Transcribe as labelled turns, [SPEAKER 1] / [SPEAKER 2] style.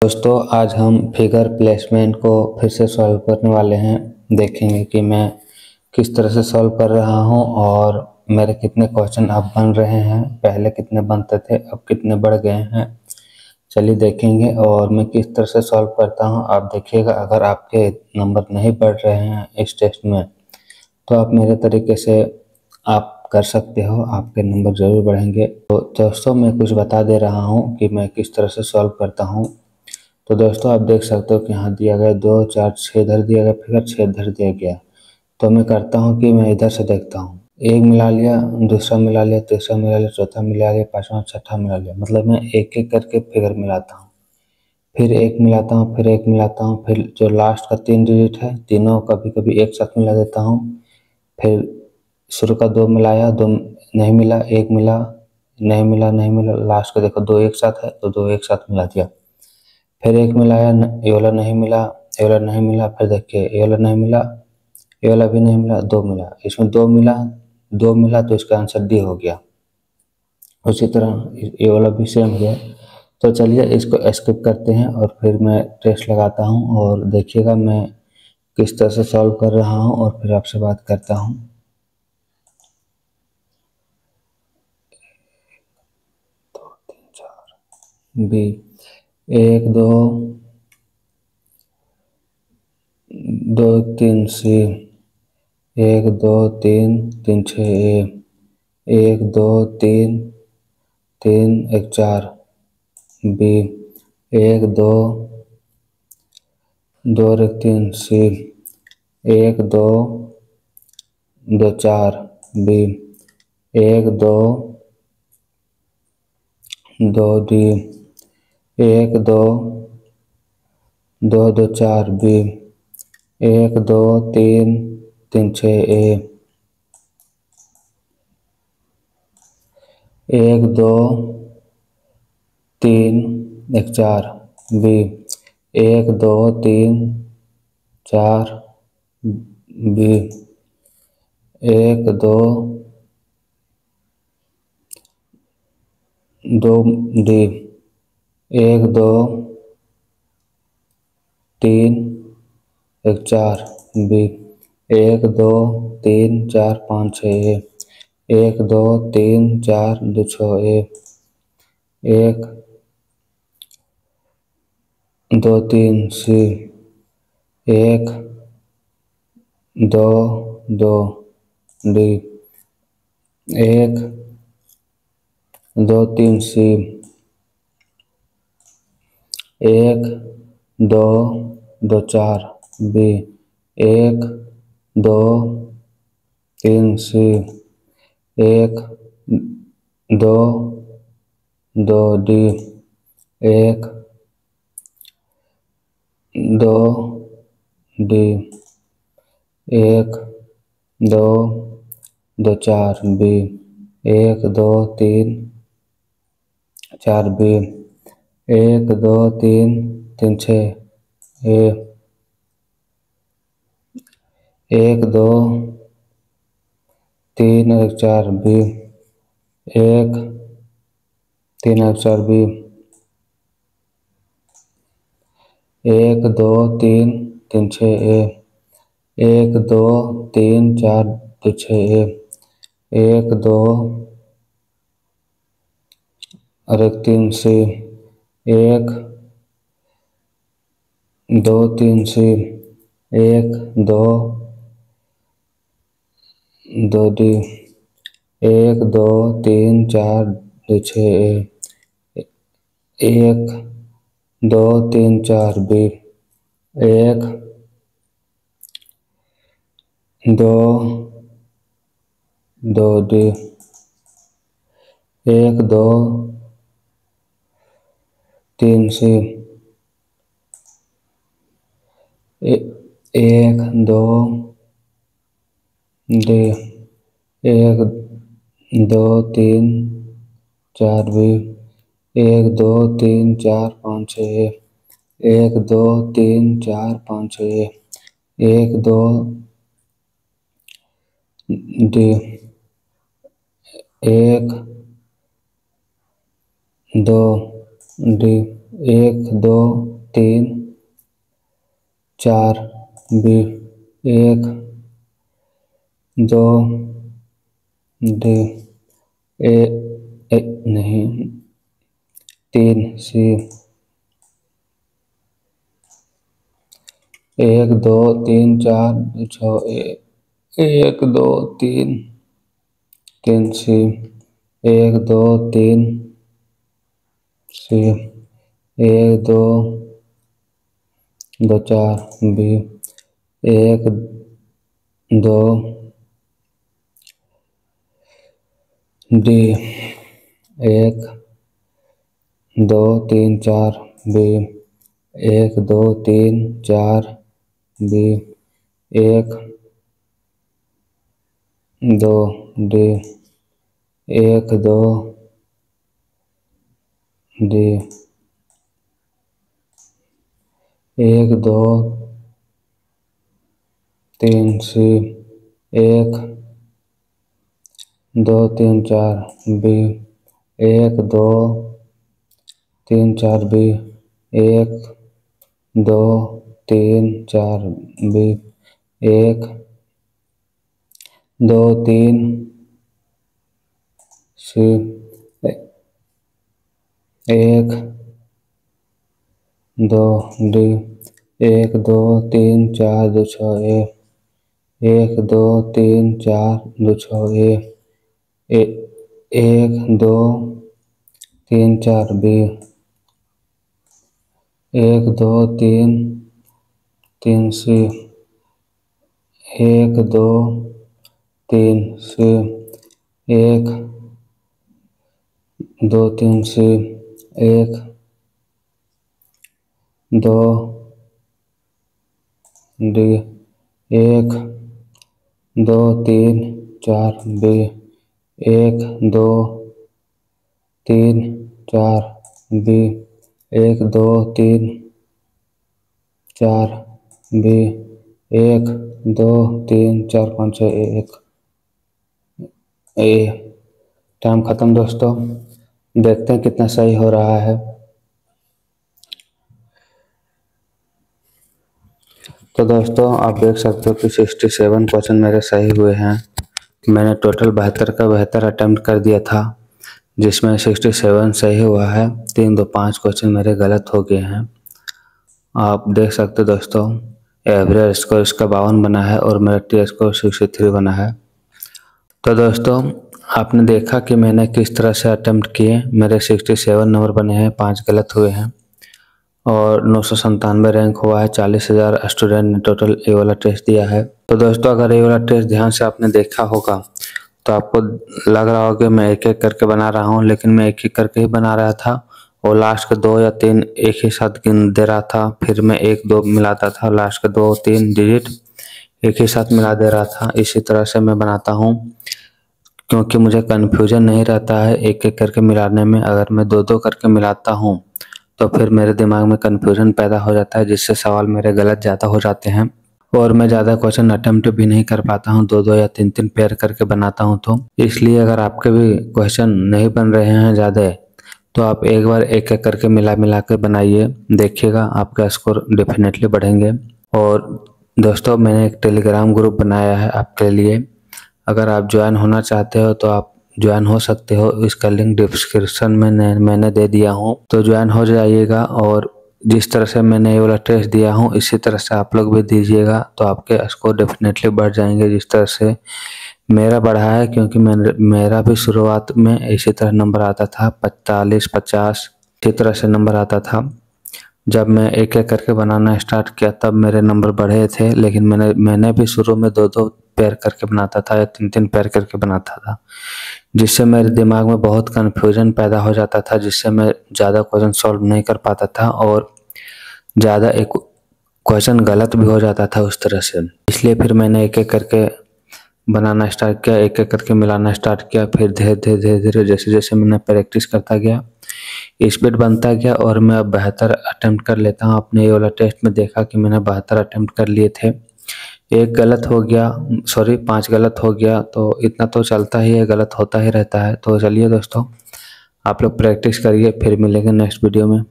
[SPEAKER 1] दोस्तों आज हम फिगर प्लेसमेंट को फिर से सॉल्व करने वाले हैं। देखेंगे कि मैं किस तरह से सॉल्व कर रहा हूं और मेरे कितने क्वेश्चन अब बन रहे हैं, पहले कितने बनते थे अब कितने बढ़ गए हैं। चलिए देखेंगे और मैं किस तरह से सॉल्व करता हूं, आप देखिएगा। अगर आपके नंबर नहीं बढ़ रहे हैं इस टेस्ट में तो आप मेरे तरीके से आप कर सकते हो, आपके नंबर ज़रूर बढ़ेंगे। तो दोस्तों मैं कुछ बता दे रहा हूँ कि मैं किस तरह से सॉल्व करता हूँ। तो दोस्तों आप देख सकते हो कि यहाँ दिया गया 2 4 6 इधर दिया गया, फिगर 6 इधर दिया गया। तो मैं करता हूँ कि मैं इधर से देखता हूँ, एक मिला लिया, दूसरा मिला लिया, तीसरा मिला लिया, चौथा मिला लिया, पाँचवा छठा मिला लिया। मतलब मैं एक एक करके फिगर मिलाता हूँ, फिर एक मिलाता हूँ, फिर एक मिलाता हूँ, फिर जो लास्ट का 3 डिजिट है तीनों कभी कभी एक साथ मिला देता हूँ। फिर शुरू का 2 मिलाया, 2 नहीं मिला, एक मिला, नहीं मिला, नहीं मिला, लास्ट का देखो 2 एक साथ है तो 2 एक साथ मिला दिया। फिर एक मिलाया, ये वाला नहीं मिला, ये वाला नहीं मिला, फिर देखिए ये वाला नहीं मिला, ये वाला भी नहीं मिला, 2 मिला, इसमें 2 मिला, 2 मिला तो इसका आंसर डी हो गया। उसी तरह ये वाला भी सेम है। तो चलिए इसको स्किप करते हैं और फिर मैं टेस्ट लगाता हूँ और देखिएगा मैं किस तरह से सॉल्व कर रहा हूँ और फिर आपसे बात करता हूँ। B 1 2 2 3 C 1 2 3 3 6 1 2 3 3 1 4 B 1 2 2 3 C 1 2 2 4 B 1 2 2 D 1 2 2 2 4 B 1 2 3 3 6 1 2 3 1 4 B 1 2 3 4 B 1 2 2 D 1 2 3 1 4 B 1 2 3 4 5 6 1 2 3 4 2 6 1 2 3 C 1 2 2 D 1 2 3 C 1 2 2 4 B 1 2 3 C 1 2 2 D 1 2 D 1 2 2 4 B 1 2 3 4 B 1 2 3 3 6 A 1 2 3 1 4 B 1 3 1 4 B 1 2 3 3 6 1 2 3 4 2 6 1 2 और 1 3 C 1 2 3 C 1 2 2 D 1 2 3 4 2 6 1 2 3 4 B 1 2 2 D 1 2 3 C 1 2 D 1 2 3 4 B 1 2 3 4 5 6 1 2 3 4 5 6 1 2 D 1 2 D 1 2 3 4 B 1 2 D A नहीं 3 C 1 2 3 4 6 1 2 3 3 C 1 2 3 C 1 2 2 4 B 1 2 D 1 2 3 4 B 1 2 3 4 B 1 2 D 1 2 D 1 2 3 C 1 2 3 4 B 1 2 3 4 B 1 2 3 4 B 1 2 3 C 1 2 D 1 2 3 4 2 6 1 2 3 4 2 6 1 2 3 4 B 1 2 3 3 C 1 2 3 C 1 2 3 C 1 2 D 1 2 3 4 B 1 2 3 4 B 1 2 3 4 B 1 2 3 4 5 6 1 ए। Time ख़त्म दोस्तों। देखते हैं कितना सही हो रहा है। तो दोस्तों आप देख सकते हो कि 67 क्वेश्चन मेरे सही हुए हैं। मैंने टोटल 72 का 72 अटेम्प्ट कर दिया था, जिसमें 67 सही हुआ है। 3 2 5 क्वेश्चन मेरे गलत हो गए हैं। आप देख सकते हो दोस्तों, एवरेज स्कोर इसका 52 बना है और मेरा टी स्कोर 63 बना है। तो दोस्तों आपने देखा कि मैंने किस तरह से अटेम्प्ट किए। मेरे 67 नंबर बने हैं, 5 गलत हुए हैं और 997 रैंक हुआ है। 40,000 स्टूडेंट ने टोटल ये वाला टेस्ट दिया है। तो दोस्तों अगर ये वाला टेस्ट ध्यान से आपने देखा होगा तो आपको लग रहा होगा कि मैं एक एक करके बना रहा हूँ, लेकिन मैं एक एक करके ही बना रहा था और लास्ट के 2 या 3 एक ही साथ गिन दे रहा था। फिर मैं 1 2 मिलाता था, लास्ट के 2 3 डिजिट एक ही साथ मिला दे रहा था। इसी तरह से मैं बनाता हूँ क्योंकि मुझे कन्फ्यूजन नहीं रहता है एक एक करके मिलाने में। अगर मैं 2 2 करके मिलाता हूँ तो फिर मेरे दिमाग में कन्फ्यूजन पैदा हो जाता है, जिससे सवाल मेरे गलत ज़्यादा हो जाते हैं और मैं ज़्यादा क्वेश्चन अटेम्प्ट भी नहीं कर पाता हूँ। 2 2 या 3 3 पेयर करके बनाता हूँ। तो इसलिए अगर आपके भी क्वेश्चन नहीं बन रहे हैं ज़्यादा तो आप एक बार एक एक करके मिला के बनाइए, देखिएगा आपका स्कोर डेफिनेटली बढ़ेंगे। और दोस्तों मैंने एक टेलीग्राम ग्रुप बनाया है आपके लिए, अगर आप ज्वाइन होना चाहते हो तो आप ज्वाइन हो सकते हो। इसका लिंक डिस्क्रिप्शन में मैंने दे दिया हूँ, तो ज्वाइन हो जाइएगा। और जिस तरह से मैंने ये वाला टेस्ट दिया हूँ इसी तरह से आप लोग भी दीजिएगा, तो आपके स्कोर डेफिनेटली बढ़ जाएंगे जिस तरह से मेरा बढ़ा है। क्योंकि मेरा भी शुरुआत में इसी तरह नंबर आता था 45 50, इसी तरह से नंबर आता था। जब मैं एक एक करके बनाना स्टार्ट किया तब मेरे नंबर बढ़े थे, लेकिन मैंने भी शुरू में 2 2 पेयर करके बनाता था या 3 3 पेयर करके बनाता था, जिससे मेरे दिमाग में बहुत कन्फ्यूजन पैदा हो जाता था, जिससे मैं ज़्यादा क्वेश्चन सॉल्व नहीं कर पाता था और ज़्यादा एक क्वेश्चन गलत भी हो जाता था उस तरह से। इसलिए फिर मैंने एक एक करके बनाना स्टार्ट किया, एक एक करके मिलाना स्टार्ट किया। फिर धीरे धीरे जैसे जैसे मैंने प्रैक्टिस करता गया स्पीड बनता गया और मैं अब 72 अटेम्प्ट कर लेता हूँ। अपने ये वाला टेस्ट में देखा कि मैंने 72 अटेम्प्ट कर लिए थे, एक गलत हो गया, सॉरी 5 गलत हो गया। तो इतना तो चलता ही है, गलत होता ही रहता है। तो चलिए दोस्तों आप लोग प्रैक्टिस करिए, फिर मिलेंगे नेक्स्ट वीडियो में।